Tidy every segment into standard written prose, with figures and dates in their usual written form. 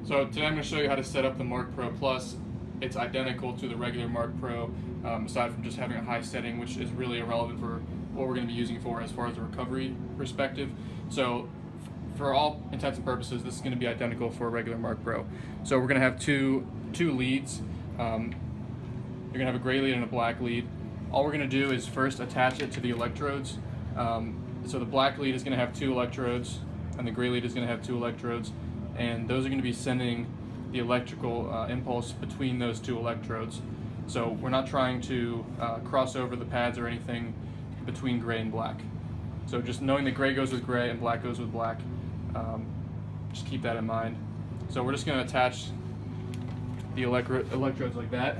So today I'm going to show you how to set up the Marc Pro Plus. It's identical to the regular Marc Pro, aside from just having a high setting, which is really irrelevant for what we're going to be using for as far as a recovery perspective. So for all intents and purposes, this is going to be identical for a regular Marc Pro. So we're going to have two leads. You're going to have a gray lead and a black lead. All we're going to do is first attach it to the electrodes. So the black lead is going to have 2 electrodes, and the gray lead is going to have 2 electrodes, and those are going to be sending the electrical impulse between those 2 electrodes. So we're not trying to cross over the pads or anything between gray and black. So just knowing that gray goes with gray and black goes with black, just keep that in mind. So we're just going to attach the electrodes like that.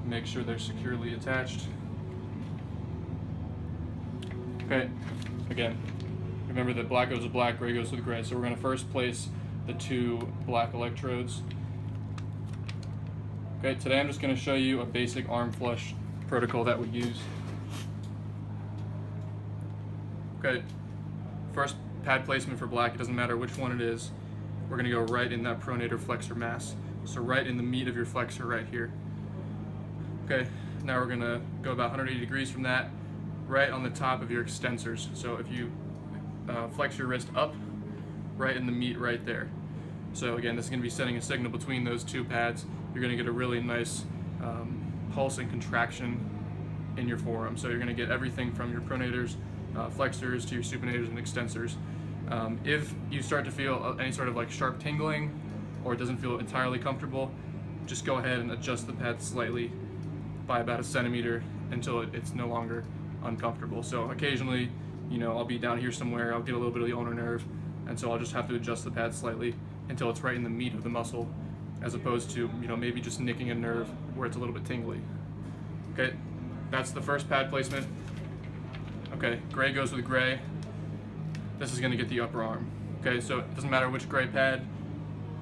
Make sure they're securely attached. Okay, again, remember that black goes with black, gray goes with gray. So we're going to first place the 2 black electrodes. Okay, today I'm just going to show you a basic arm flush protocol that we use. Okay, first pad placement for black, it doesn't matter which one it is. We're going to go right in that pronator flexor mass. So right in the meat of your flexor right here. Okay, now we're going to go about 180 degrees from that, right on the top of your extensors. So if you flex your wrist up, right in the meat right there. So again, this is going to be sending a signal between those 2 pads. You're going to get a really nice pulse and contraction in your forearm. So you're going to get everything from your pronators, flexors, to your supinators and extensors. If you start to feel any sort of like sharp tingling, or it doesn't feel entirely comfortable, just go ahead and adjust the pad slightly by about 1 centimeter until it's no longer uncomfortable. So occasionally, you know, I'll be down here somewhere, I'll get a little bit of the ulnar nerve, and so I'll just have to adjust the pad slightly until it's right in the meat of the muscle, as opposed to, you know, maybe just nicking a nerve where it's a little bit tingly. Okay, that's the first pad placement. Okay, gray goes with gray. This is going to get the upper arm. Okay, so it doesn't matter which gray pad,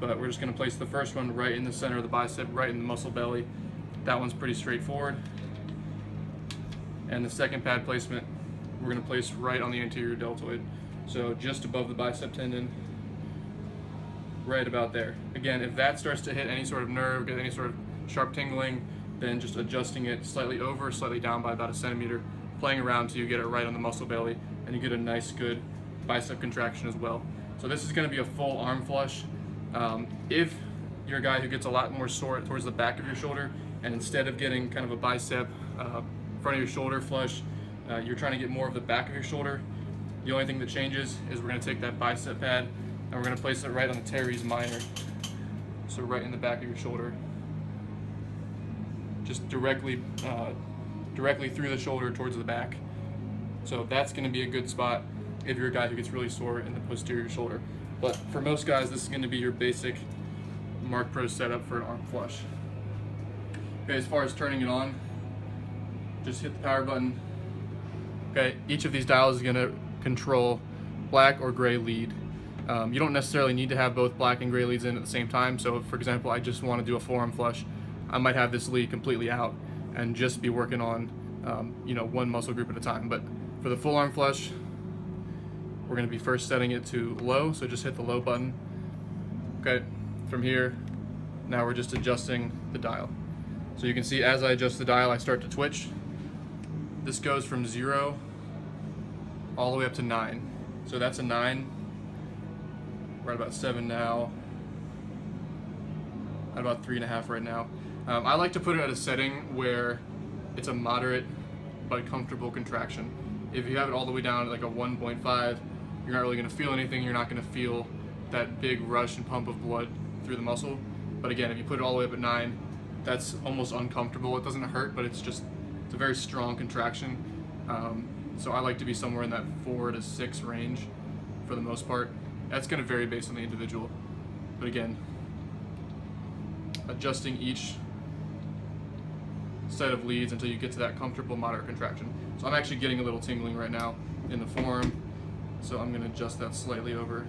but we're just going to place the first one right in the center of the bicep, right in the muscle belly. That one's pretty straightforward. And the second pad placement, we're going to place right on the anterior deltoid. So just above the bicep tendon, right about there. Again, if that starts to hit any sort of nerve, get any sort of sharp tingling, then just adjusting it slightly over, slightly down by about 1 centimeter, playing around till you get it right on the muscle belly, and you get a nice, good bicep contraction as well. So this is going to be a full arm flush. If you're a guy who gets a lot more sore towards the back of your shoulder, and instead of getting kind of a bicep front of your shoulder flush, you're trying to get more of the back of your shoulder, the only thing that changes is we're going to take that bicep pad and we're going to place it right on the teres minor. So right in the back of your shoulder. Just directly through the shoulder towards the back. So that's going to be a good spot if you're a guy who gets really sore in the posterior shoulder. But for most guys, this is going to be your basic Marc Pro setup for an arm flush. Okay, as far as turning it on, just hit the power button. Okay, each of these dials is going to control black or gray lead. You don't necessarily need to have both black and gray leads in at the same time. So if, for example, I just want to do a forearm flush, I might have this lead completely out and just be working on you know, one muscle group at a time. But for the full arm flush, we're going to be first setting it to low, so just hit the low button. Okay, from here, now we're just adjusting the dial. So you can see as I adjust the dial, I start to twitch. This goes from 0 all the way up to 9. So that's a 9. We're at about 7 now. At about 3.5 right now. I like to put it at a setting where it's a moderate but comfortable contraction. If you have it all the way down at like a 1.5, you're not really going to feel anything. You're not going to feel that big rush and pump of blood through the muscle. But again, if you put it all the way up at 9, that's almost uncomfortable. It doesn't hurt, but it's a very strong contraction. So I like to be somewhere in that 4 to 6 range for the most part. That's going to vary based on the individual. But again, adjusting each set of leads until you get to that comfortable moderate contraction. So I'm actually getting a little tingling right now in the forearm. So I'm going to adjust that slightly over,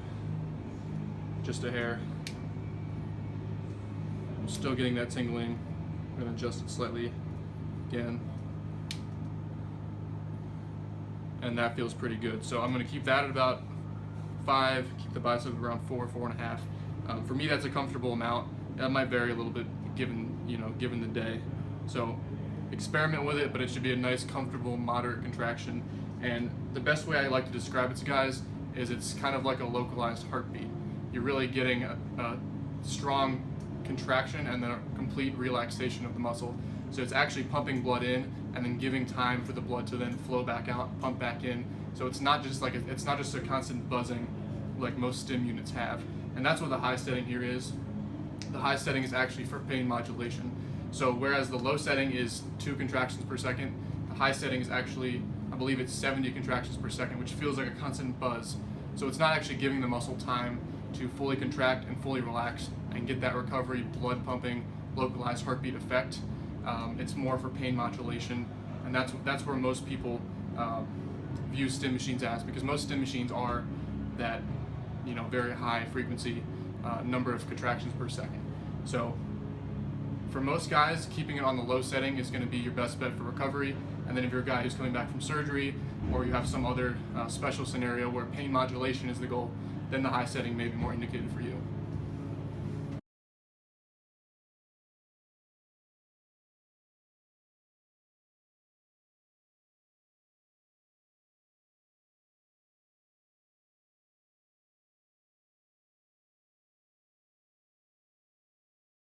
just a hair. I'm still getting that tingling. I'm going to adjust it slightly again. and that feels pretty good. So I'm going to keep that at about 5, keep the bicep around 4, 4.5. For me, that's a comfortable amount. That might vary a little bit given the day. So experiment with it, but it should be a nice, comfortable, moderate contraction. And the best way I like to describe it to guys is it's kind of like a localized heartbeat. You're really getting a strong contraction and then a complete relaxation of the muscle. So it's actually pumping blood in and then giving time for the blood to then flow back out, pump back in. So it's not just a constant buzzing like most stim units have. And that's what the high setting here is. The high setting is actually for pain modulation. So whereas the low setting is 2 contractions per second, the high setting is actually, I believe it's 70 contractions per second, which feels like a constant buzz. So it's not actually giving the muscle time to fully contract and fully relax and get that recovery, blood pumping, localized heartbeat effect. It's more for pain modulation, and that's where most people view stim machines as, because most stim machines are that very high frequency number of contractions per second. So for most guys, keeping it on the low setting is going to be your best bet for recovery. And then if you're a guy who's coming back from surgery, or you have some other special scenario where pain modulation is the goal, then the high setting may be more indicated for you.